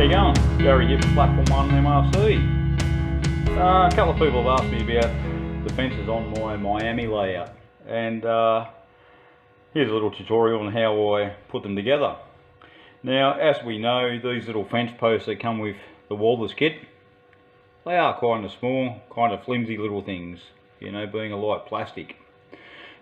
How you going? Gary here for Platform 1 MRC. A couple of people have asked me about the fences on my Miami layout, and here's a little tutorial on how I put them together. Now, as we know, these little fence posts that come with the Walthers kit, they are kind of small, kind of flimsy little things, you know, being a light plastic.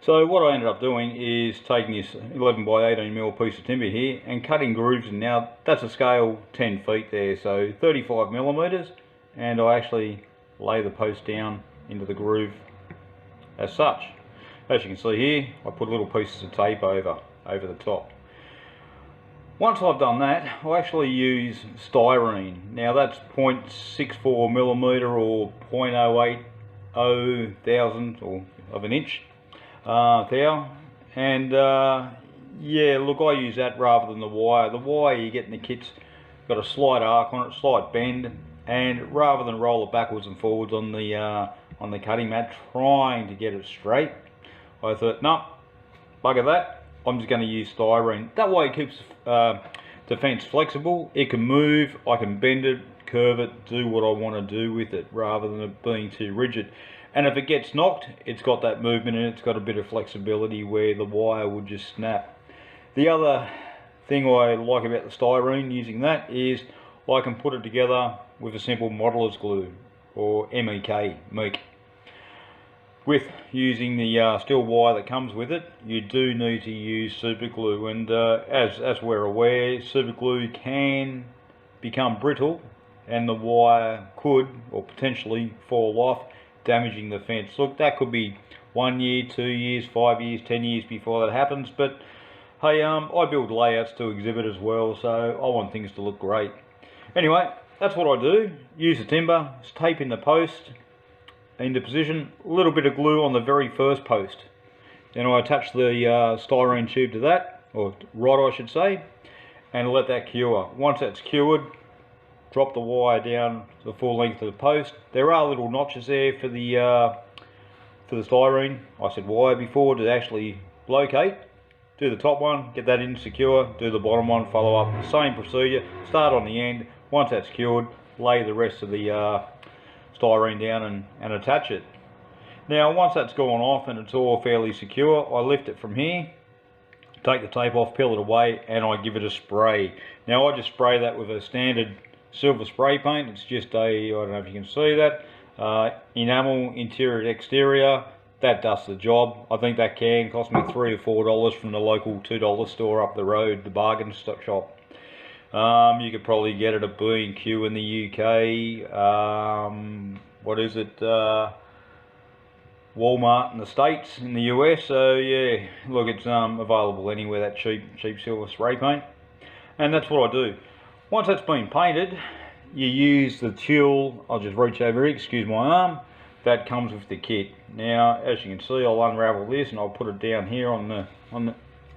So what I ended up doing is taking this 11 by 18mm piece of timber here and cutting grooves, and now that's a scale 10 feet there, so 35mm, and I actually lay the post down into the groove as such. As you can see here, I put little pieces of tape over the top. Once I've done that, I actually use styrene. Now that's 0.64mm or 0.080 thousand or of an inch thou, and yeah, look, I use that rather than the wire. The wire you get in the kit's got a slight arc on it, slight bend, and rather than roll it backwards and forwards on the cutting mat trying to get it straight, I thought, no, bugger that, I'm just going to use styrene. That way it keeps the fence flexible. It can move, I can bend it, curve it, do what I want to do with it rather than it being too rigid. And if it gets knocked, it's got that movement and it's got a bit of flexibility where the wire would just snap. The other thing I like about the styrene, using that, is I can put it together with a simple modeler's glue, or MEK. With using the steel wire that comes with it, you do need to use super glue, and as we're aware, super glue can become brittle and the wire could or potentially fall off, damaging the fence. Look, that could be 1 year, 2 years, 5 years, 10 years before that happens, but hey, I build layouts to exhibit as well, so I want things to look great. Anyway, that's what I do. Use the timber, tape in the post into position, a little bit of glue on the very first post. Then I attach the styrene tube to that, or rod I should say, and let that cure. Once that's cured, drop the wire down to the full length of the post. There are little notches there for the styrene, I said wire before, to actually locate. Do the top one, get that in secure, do the bottom one, follow up, the same procedure, start on the end. Once that's cured, lay the rest of the styrene down and attach it. Now once that's gone off and it's all fairly secure, I lift it from here, take the tape off, peel it away, and I give it a spray. Now I just spray that with a standard silver spray paint. It's just a, I don't know if you can see that, enamel interior and exterior. That does the job. I think that can cost me $3 or $4 from the local $2 store up the road, the bargain stock shop. You could probably get it at B&Q in the UK, what is it, Walmart in the States, in the US. So yeah, look, it's available anywhere, that cheap silver spray paint. And that's what I do. Once that's been painted, you use the tool, I'll just reach over here, excuse my arm, that comes with the kit. Now, as you can see, I'll unravel this and I'll put it down here on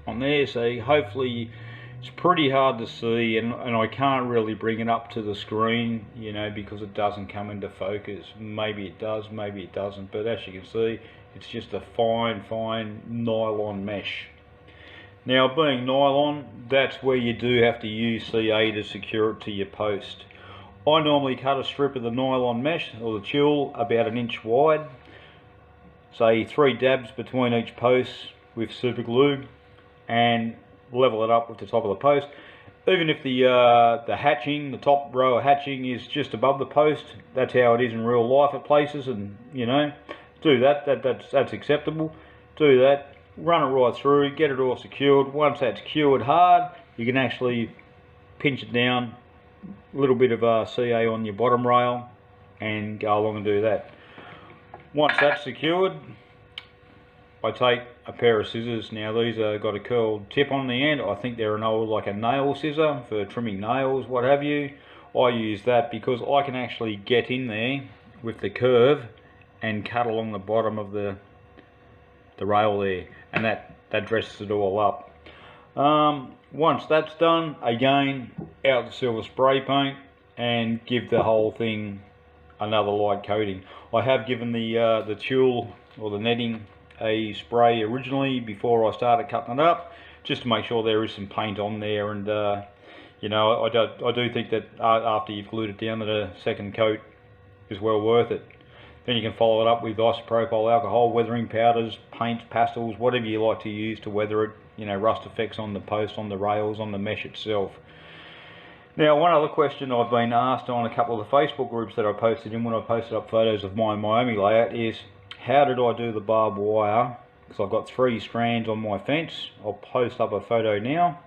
there, so hopefully it's pretty hard to see, and I can't really bring it up to the screen, you know, because it doesn't come into focus. Maybe it does, maybe it doesn't, but as you can see, it's just a fine nylon mesh. Now, being nylon, that's where you do have to use CA to secure it to your post. I normally cut a strip of the nylon mesh, or the tulle, about 1 inch wide, say 3 dabs between each post with super glue, and level it up with the top of the post. Even if the hatching, the top row of hatching is just above the post, that's how it is in real life at places, and you know, do that, that's acceptable. Do that, run it right through, get it all secured. Once that's cured hard, you can actually pinch it down, a little bit of CA on your bottom rail, and go along and do that. Once that's secured, I take a pair of scissors. Now these have got a curled tip on the end. I think they're an old, like a nail scissor for trimming nails, what have you. I use that because I can actually get in there with the curve and cut along the bottom of the rail there, and that dresses it all up. Once that's done, again, out the silver spray paint and give the whole thing another light coating. I have given the tulle or the netting a spray originally before I started cutting it up, just to make sure there is some paint on there, and You know, I do think that after you've glued it down, that a second coat is well worth it. Then you can follow it up with isopropyl alcohol, weathering powders, paints, pastels, whatever you like to use to weather it. You know, rust effects on the post, on the rails, on the mesh itself. Now, one other question I've been asked on a couple of the Facebook groups that I posted in when I posted up photos of my Miami layout is, how did I do the barbed wire? Because I've got 3 strands on my fence. I'll post up a photo now.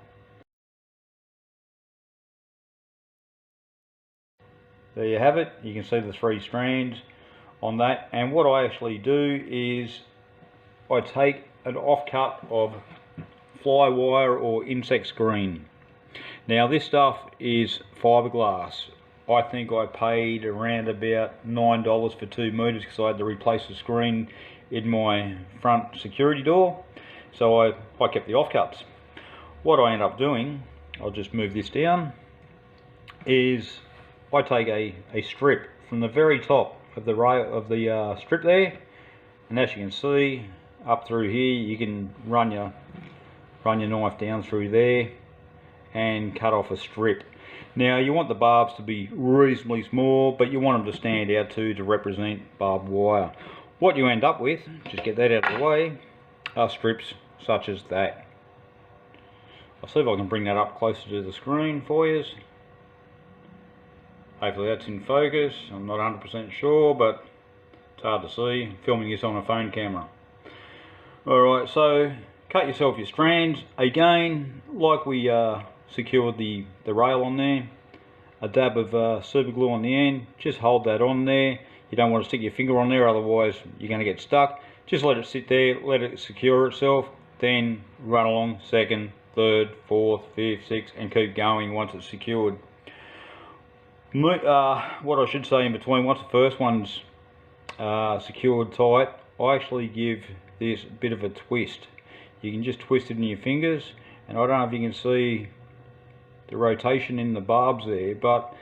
There you have it. You can see the 3 strands on that. And what I actually do is I take an offcut of fly wire or insect screen. Now this stuff is fiberglass. I think I paid around about $9 for 2 meters because I had to replace the screen in my front security door. So I kept the offcuts. What I end up doing, I'll just move this down, is I take a strip from the very top of the rail of the strip there, and as you can see up through here, you can run your knife down through there and cut off a strip. Now you want the barbs to be reasonably small, but you want them to stand out too, to represent barbed wire. What you end up with, just get that out of the way, are strips such as that. I'll see if I can bring that up closer to the screen for you. Hopefully that's in focus. I'm not 100% sure, but it's hard to see. I'm filming this on a phone camera. Alright, so cut yourself your strands. Again, like we secured the rail on there, a dab of super glue on the end. Just hold that on there. You don't want to stick your finger on there, otherwise you're going to get stuck. Just let it sit there, let it secure itself, then run along second, third, fourth, fifth, sixth, and keep going once it's secured. What I should say in between, once the first one's secured tight, I actually give this a bit of a twist. You can just twist it in your fingers, and I don't know if you can see the rotation in the barbs there, but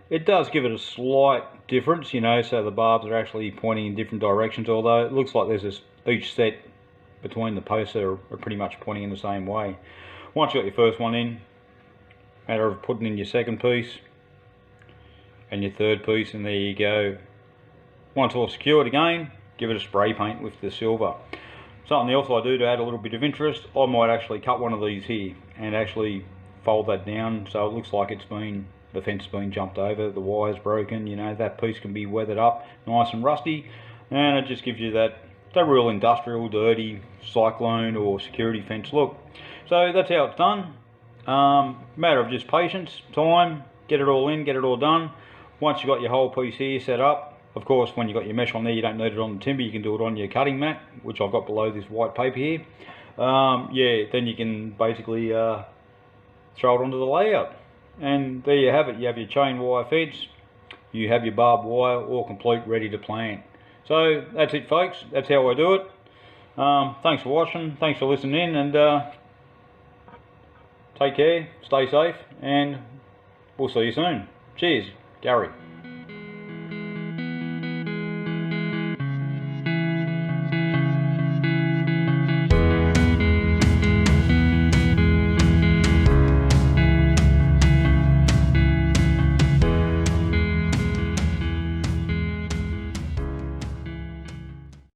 it does give it a slight difference, you know, so the barbs are actually pointing in different directions, although it looks like there's this, each set between the posts are pretty much pointing in the same way. Once you got your first one in, matter of putting in your second piece and your third piece, and there you go. Once all secured, again, give it a spray paint with the silver. Something else I do to add a little bit of interest, I might actually cut one of these here and actually fold that down so it looks like the fence has been jumped over, the wire's broken, you know, that piece can be weathered up nice and rusty, and it just gives you that real industrial, dirty cyclone or security fence look. So that's how it's done. Matter of just patience, time, get it all in, get it all done. Once you've got your whole piece here set up, of course when you've got your mesh on there, you don't need it on the timber, you can do it on your cutting mat, which I've got below this white paper here. Yeah, then you can basically throw it onto the layout. And there you have it, you have your chain wire fence, you have your barbed wire all complete, ready to plant. So that's it folks, that's how I do it. Thanks for watching, thanks for listening in, and take care, stay safe, and we'll see you soon. Cheers, Gary.